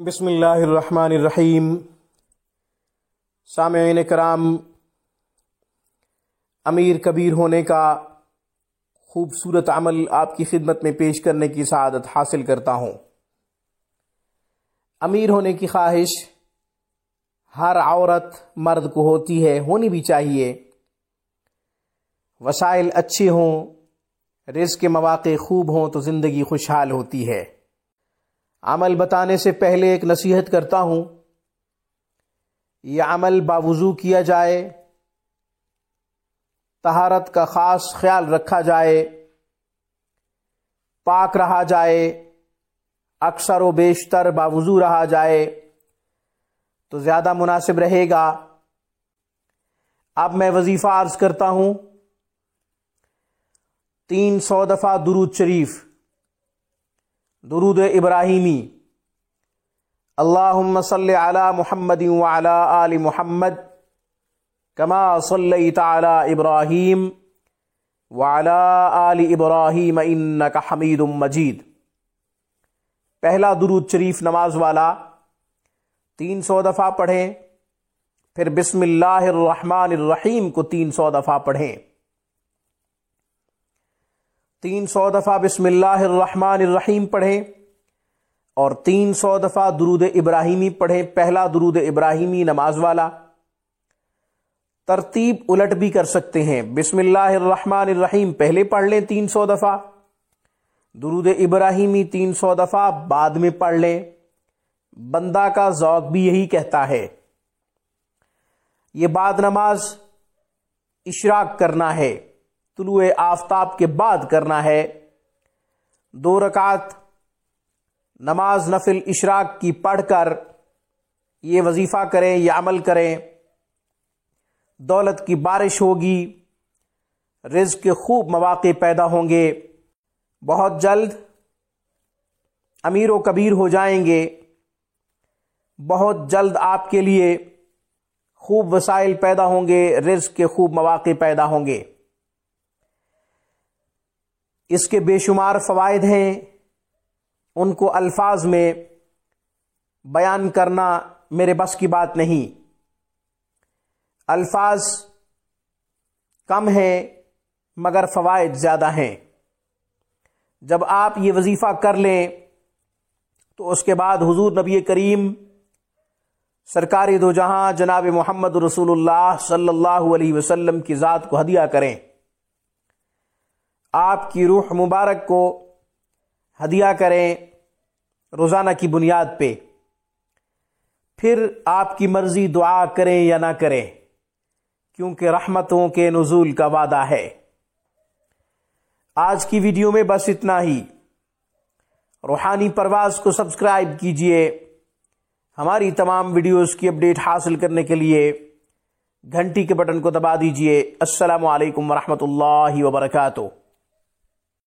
بسم اللہ الرحمن الرحیم۔ سامعین کرام، امیر کبیر ہونے کا خوبصورت عمل آپ کی خدمت میں پیش کرنے کی سعادت حاصل کرتا ہوں۔ امیر ہونے کی خواہش ہر عورت مرد کو ہوتی ہے، ہونی بھی چاہیے۔ وسائل اچھے ہوں، رزق کے مواقع خوب ہوں تو زندگی خوشحال ہوتی ہے۔ عمل بتانے سے پہلے ایک نصیحت کرتا ہوں، یہ عمل باوضو کیا جائے، طہارت کا خاص خیال رکھا جائے، پاک رہا جائے، اکثر و بیشتر باوضو رہا جائے تو زیادہ مناسب رہے گا۔ اب میں وظیفہ عرض کرتا ہوں، 300 دفعہ درود شریف، درود ابراہیمی، اللہم صلی علی محمد وعلی آل محمد کما صلیت علی ابراہیم وعلی آل ابراہیم انک حمید مجید۔ پہلا درود شریف نماز والا 300 دفعہ پڑھیں، پھر بسم اللہ الرحمن الرحیم کو 300 دفعہ پڑھیں۔ 300 دفعہ بسم اللہ الرحمن الرحیم پڑھیں اور 300 دفعہ درود ابراہیمی پڑھیں۔ پہلا درود ابراہیمی نماز والا، ترتیب الٹ بھی کر سکتے ہیں، بسم اللہ الرحمن الرحیم پہلے پڑھ لیں 300 دفعہ، درود ابراہیمی 300 دفعہ بعد میں پڑھ لیں۔ بندہ کا ذوق بھی یہی کہتا ہے۔ یہ بعد نماز اشراق کرنا ہے، طلوع آفتاب کے بعد کرنا ہے۔ 2 رکعت نماز نفل اشراق کی پڑھ کر یہ وظیفہ کریں، یہ عمل کریں، دولت کی بارش ہوگی، رزق کے خوب مواقع پیدا ہوں گے، بہت جلد امیر و کبیر ہو جائیں گے، بہت جلد آپ کے لیے خوب وسائل پیدا ہوں گے، رزق کے خوب مواقع پیدا ہوں گے۔ اس کے بے شمار فوائد ہیں، ان کو الفاظ میں بیان کرنا میرے بس کی بات نہیں۔ الفاظ کم ہیں مگر فوائد زیادہ ہیں۔ جب آپ یہ وظیفہ کر لیں تو اس کے بعد حضور نبی کریم سرکار دو جہاں جناب محمد رسول اللہ صلی اللہ علیہ وسلم کی ذات کو ہدیہ کریں، آپ کی روح مبارک کو ہدیہ کریں روزانہ کی بنیاد پہ، پھر آپ کی مرضی دعا کریں یا نہ کریں، کیونکہ رحمتوں کے نزول کا وعدہ ہے۔ آج کی ویڈیو میں بس اتنا ہی۔ روحانی پرواز کو سبسکرائب کیجئے۔ ہماری تمام ویڈیوز کی اپڈیٹ حاصل کرنے کے لیے گھنٹی کے بٹن کو دبا دیجئے۔ السلام علیکم ورحمۃ اللہ وبرکاتہ۔